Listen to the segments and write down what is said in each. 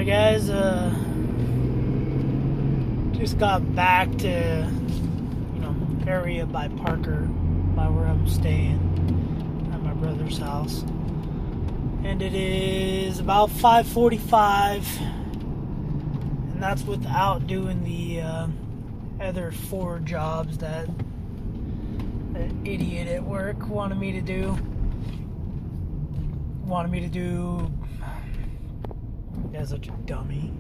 Alright guys, just got back to, area by Parker, by where I'm staying, at my brother's house. And it is about 5:45, and that's without doing the other 4 jobs that idiot at work wanted me to do. That's such a dummy.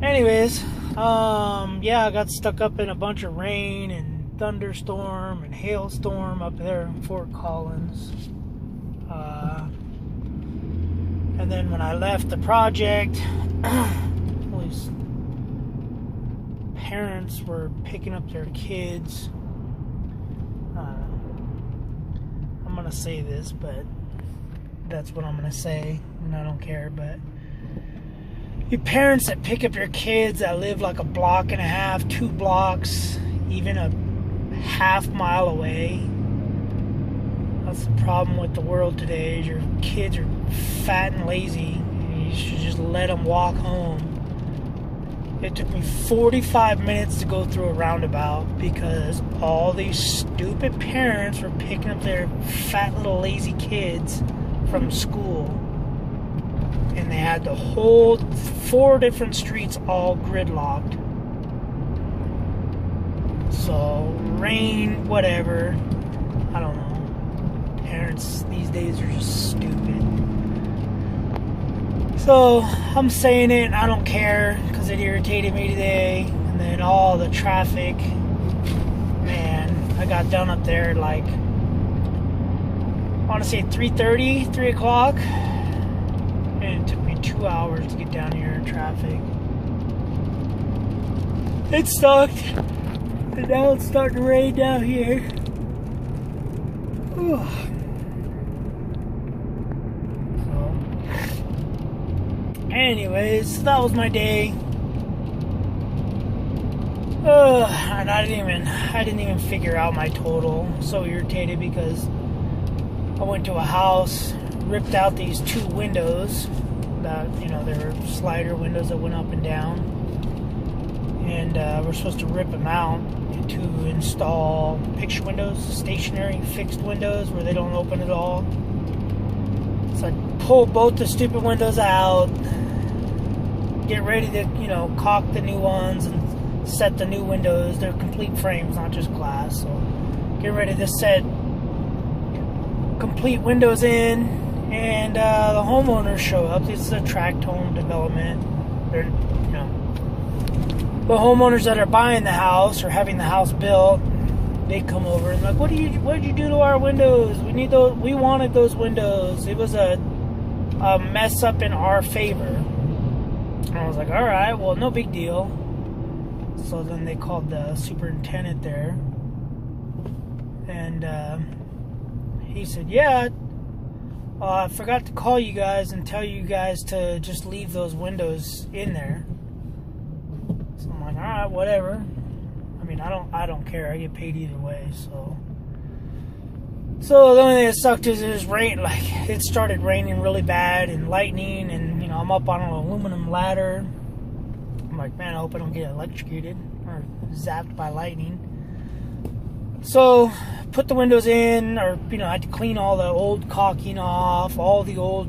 Anyways, yeah, I got stuck up in a bunch of rain and thunderstorm and hailstorm up there in Fort Collins. And then when I left the project, these parents were picking up their kids. I'm gonna say this, but that's what I'm gonna say, and I don't care. But you parents that pick up your kids that live like a block and a half, 2 blocks, even a half mile away. That's the problem with the world today. Is your kids are fat and lazy, and you should just let them walk home. It took me 45 minutes to go through a roundabout because all these stupid parents were picking up their fat little lazy kids from school. And they had the whole 4 different streets all gridlocked. So, rain, whatever. I don't know. Parents these days are just stupid. So, I'm saying it, I don't care, because it irritated me today. And then all the traffic. Man, I got done up there at like, I want to say 3:30, 3 o'clock. And it took me 2 hours to get down here in traffic. It sucked. And now it's starting to rain down here. So, anyways, that was my day. And I didn't even figure out my total. I'm so irritated because I went to a house, ripped out these 2 windows that, they were slider windows that went up and down. And we're supposed to rip them out to install picture windows, stationary fixed windows where they don't open at all. So I pulled both the stupid windows out, get ready to, caulk the new ones and set the new windows. They're complete frames, not just glass. So get ready to set complete windows in, and the homeowners show up. This is a tract home development. They're, the homeowners that are buying the house or having the house built, they come over and like, what did you do to our windows? We wanted those windows. It was a mess up in our favor. And I was like, all right, well, no big deal. So then they called the superintendent there, and he said, yeah, I forgot to call you guys and tell you guys to just leave those windows in there. So I'm like, all right, whatever. I mean, I don't care. I get paid either way. So the only thing that sucked is it was rain. Like, it started raining really bad and lightning, and I'm up on an aluminum ladder. I'm like, man, I hope I don't get electrocuted or zapped by lightning. So put the windows in, or I had to clean all the old caulking off, all the old,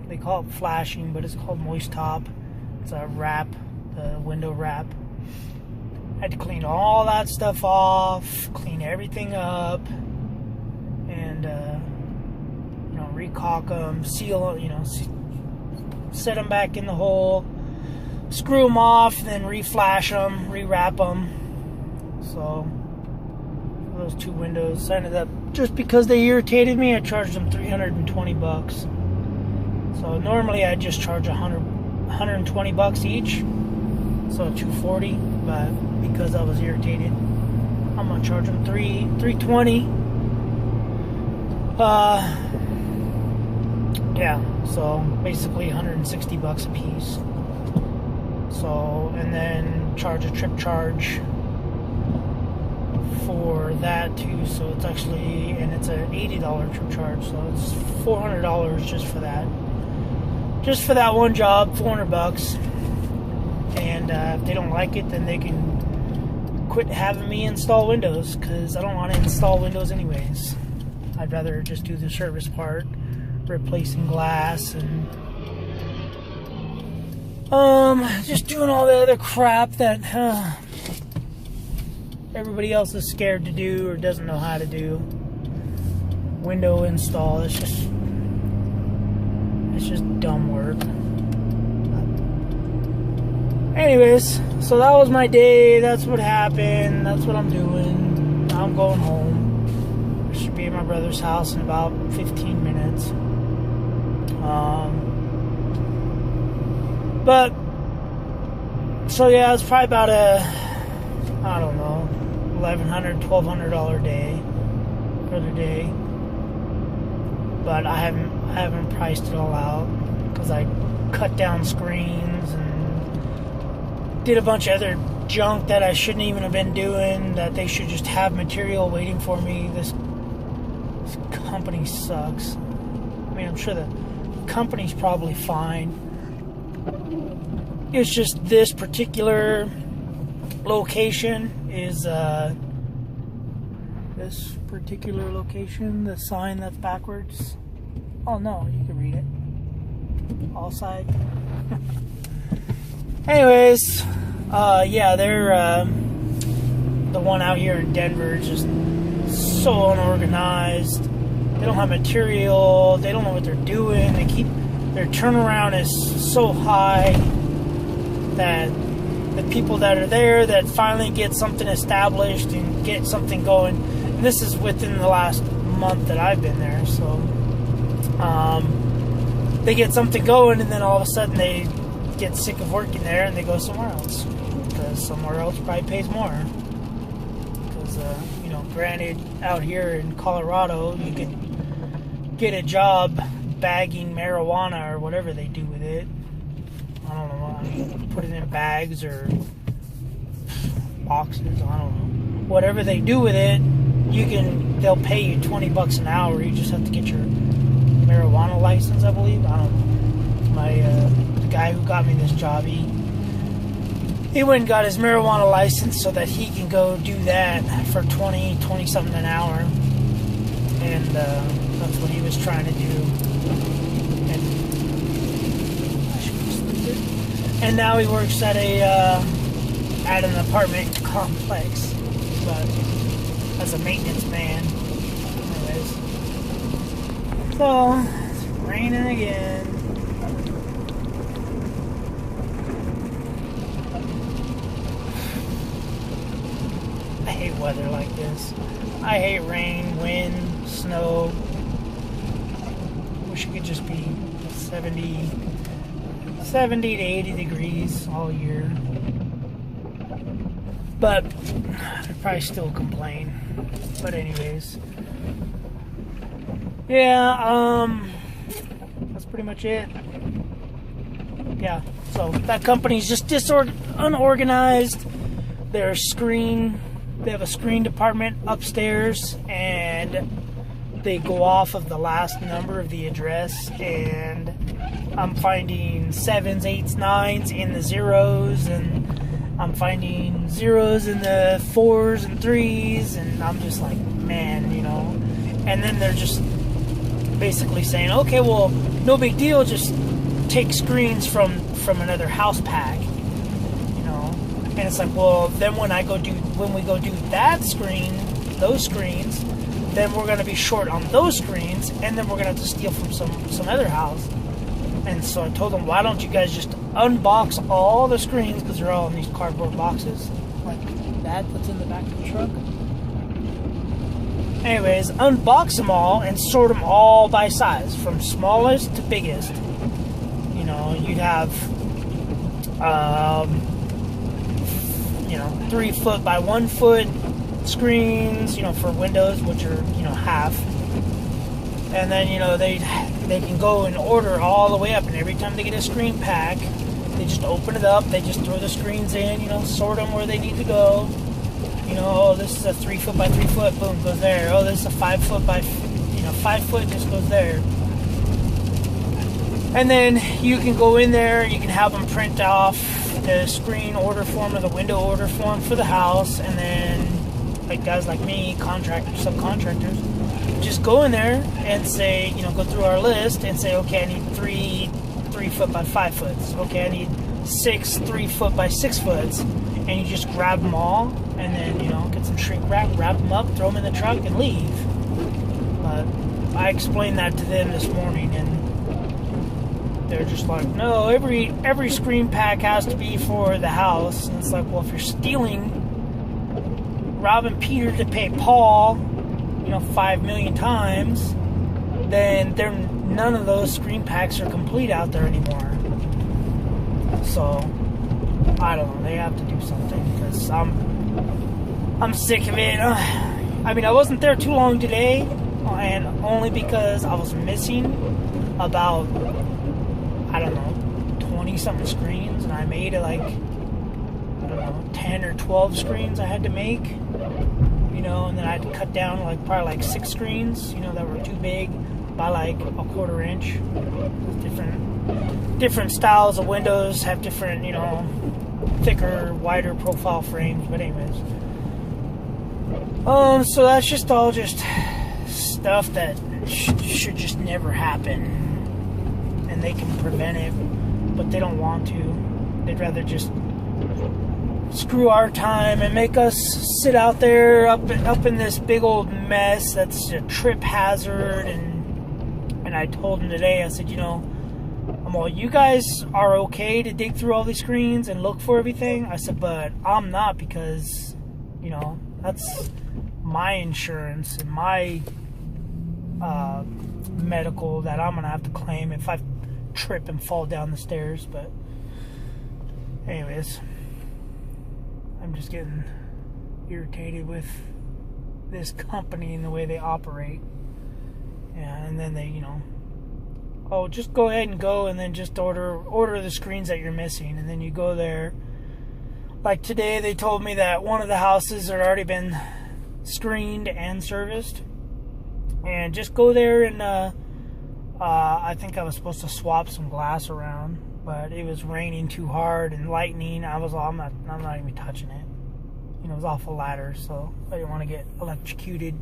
they call it flashing, but it's called moist top. It's a wrap, the window wrap. I had to clean all that stuff off, clean everything up, and re-caulk them, seal, set them back in the hole, screw them off, then re-flash them, re-wrap them. So those 2 windows, I ended up, just because they irritated me, I charged them $320. So normally I just charge $120 each, so $240. But because I was irritated, I'm gonna charge them $320. Yeah, so basically $160 a piece. So, and then charge a trip charge for that too. So it's actually, and it's an $80 trip charge, so it's $400 just for that. just for that one job, $400. And if they don't like it, then they can quit having me install windows, because I don't want to install windows anyways. I'd rather just do the service part, replacing glass and just doing all the other crap that everybody else is scared to do or doesn't know how to do. Window install, it's just dumb work. Anyways, so that was my day. That's what happened. That's what I'm doing. Now I'm going home. I should be at my brother's house in about 15 minutes. But so yeah, it's probably about a, I don't know, $1,100, $1,200 day for the day. But I haven't priced it all out, because I cut down screens and did a bunch of other junk that I shouldn't even have been doing, that they should just have material waiting for me. This company sucks. I mean, I'm sure the company's probably fine. It's just this particular location is this particular location, the sign that's backwards. Oh no, you can read it. All side. Anyways, yeah, they're the one out here in Denver is just so unorganized. They don't have material. They don't know what they're doing. Their turnaround is so high that the people that are there that finally get something established and get something going, and this is within the last month that I've been there, so they get something going, and then all of a sudden they get sick of working there and they go somewhere else, because somewhere else probably pays more. Because granted, out here in Colorado you can get a job bagging marijuana or whatever they do with it. I don't know, put it in bags or boxes, I don't know. Whatever they do with it, they'll pay you $20 an hour. You just have to get your marijuana license, I believe. I don't know. The guy who got me this job, he went and got his marijuana license so that he can go do that for 20 something an hour. And that's what he was trying to do. And now he works at an apartment complex, but as a maintenance man. Anyways, so it's raining again. I hate weather like this. I hate rain, wind, snow. Wish it could just be 70 to 80 degrees all year. But I'd probably still complain. But anyways. Yeah, that's pretty much it. Yeah, so that company's just unorganized. They have a screen department upstairs, and they go off of the last number of the address, and I'm finding 7s, 8s, 9s in the zeros, and I'm finding zeros in the 4s and 3s, and I'm just like, man, and then they're just basically saying, okay, well, no big deal, just take screens from another house pack, and it's like, well, then when we go do those screens, then we're going to be short on those screens, and then we're going to have to steal from some other house. And so I told them, why don't you guys just unbox all the screens, because they're all in these cardboard boxes, like that's in the back of the truck. Anyways, unbox them all and sort them all by size, from smallest to biggest. You'd have 3 foot by 1 foot screens, for windows, which are, half. And then, they can go and order all the way up, and every time they get a screen pack, they just open it up, they just throw the screens in, sort them where they need to go. Oh, this is a 3 foot by 3 foot, boom, goes there. Oh, this is a 5 foot by, 5 foot, just goes there. And then you can go in there, you can have them print off the screen order form or the window order form for the house, and then like guys like me, contractors, subcontractors, just go in there and say, go through our list and say, okay, I need 3 foot by 5 foot. Okay, I need 6 3 foot by 6 foot, and you just grab them all, and then get some shrink wrap, wrap them up, throw them in the truck, and leave. But I explained that to them this morning, and they're just like, no, every screen pack has to be for the house. And it's like, well, if you're stealing, robbing Peter to pay Paul, 5 million times, then none of those screen packs are complete out there anymore. So I don't know. They have to do something, because I'm sick of it. I mean, I wasn't there too long today, and only because I was missing about 20 something screens, and I made it like 10 or 12 screens I had to make. And then I had to cut down probably 6 screens, that were too big by like a 1/4 inch. Different styles of windows have different, thicker, wider profile frames. But anyways, so that's just all stuff that should just never happen, and they can prevent it, but they don't want to. They'd rather just screw our time and make us sit out there up in this big old mess that's a trip hazard. And I told him today, I said, well, you guys are okay to dig through all these screens and look for everything. I said, but I'm not, because that's my insurance and my medical that I'm gonna have to claim if I trip and fall down the stairs. But anyways, I'm just getting irritated with this company and the way they operate. And then they, oh, just go ahead and go, and then just order the screens that you're missing. And then you go there. Like today, they told me that one of the houses had already been screened and serviced. And just go there and I think I was supposed to swap some glass around, but it was raining too hard and lightning. I'm not even touching it. It was off a ladder, so I didn't want to get electrocuted.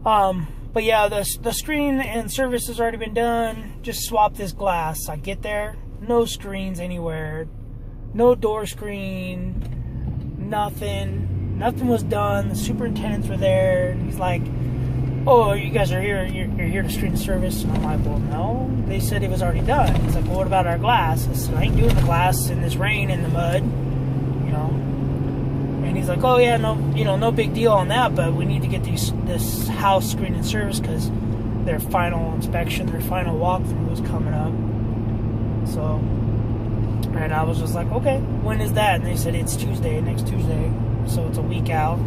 But yeah, the screen and service has already been done. Just swap this glass. I get there, no screens anywhere, no door screen, nothing was done. The superintendents were there, and he's like, oh, you guys are here, you're here to screen service. And I'm like, well, no, they said it was already done. He's like, well, what about our glass? I said, I ain't doing the glass in this rain and the mud, And he's like, oh yeah, no big deal on that, but we need to get this house screened and service because their final inspection, their final walkthrough was coming up. So, and I was just like, okay, when is that? And they said it's Tuesday, next Tuesday, so it's a week out.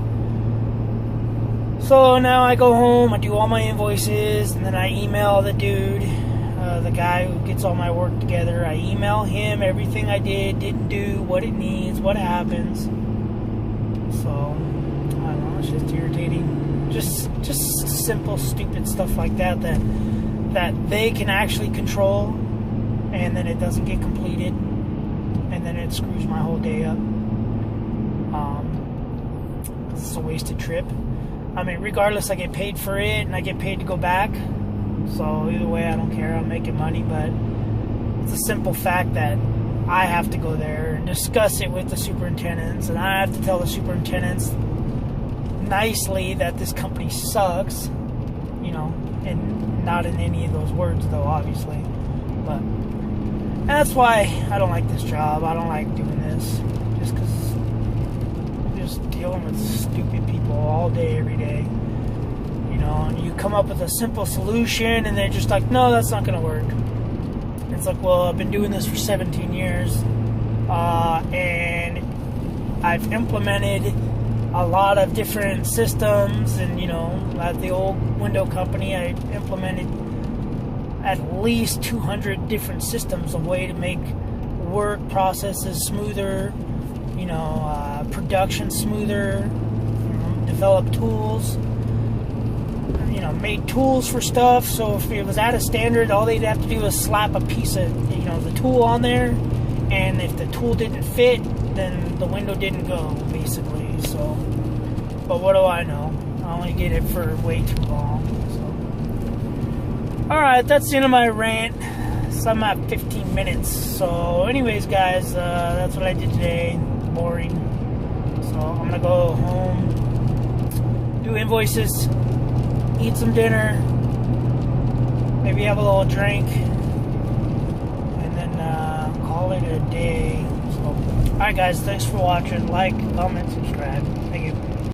So now I go home, I do all my invoices, and then I email the dude, the guy who gets all my work together. I email him everything I didn't do, what it needs, what happens. So, I don't know, it's just irritating. Just simple, stupid stuff like that they can actually control, and then it doesn't get completed, and then it screws my whole day up. It's a wasted trip. I mean, regardless, I get paid for it, and I get paid to go back. So either way, I don't care. I'm making money, but it's a simple fact that I have to go there and discuss it with the superintendents, and I have to tell the superintendents nicely that this company sucks, and not in any of those words, though, obviously. But that's why I don't like this job. I don't like doing this, just because just dealing with stupid people all day, every day. And you come up with a simple solution, and they're just like, no, that's not going to work. It's like, well, I've been doing this for 17 years, and I've implemented a lot of different systems, and, at the old window company, I implemented at least 200 different systems, a way to make work processes smoother, production smoother, develop tools. made tools for stuff. So if it was out of standard, all they'd have to do was slap a piece of, the tool on there. And if the tool didn't fit, then the window didn't go, basically. So, but what do I know? I only did it for way too long. So, alright, that's the end of my rant. So I'm at 15 minutes. So anyways, guys, that's what I did today. Boring. So I'm gonna go home, do invoices, eat some dinner, maybe have a little drink, and then call it a day. So alright, guys, thanks for watching. Like, comment, subscribe. Thank you.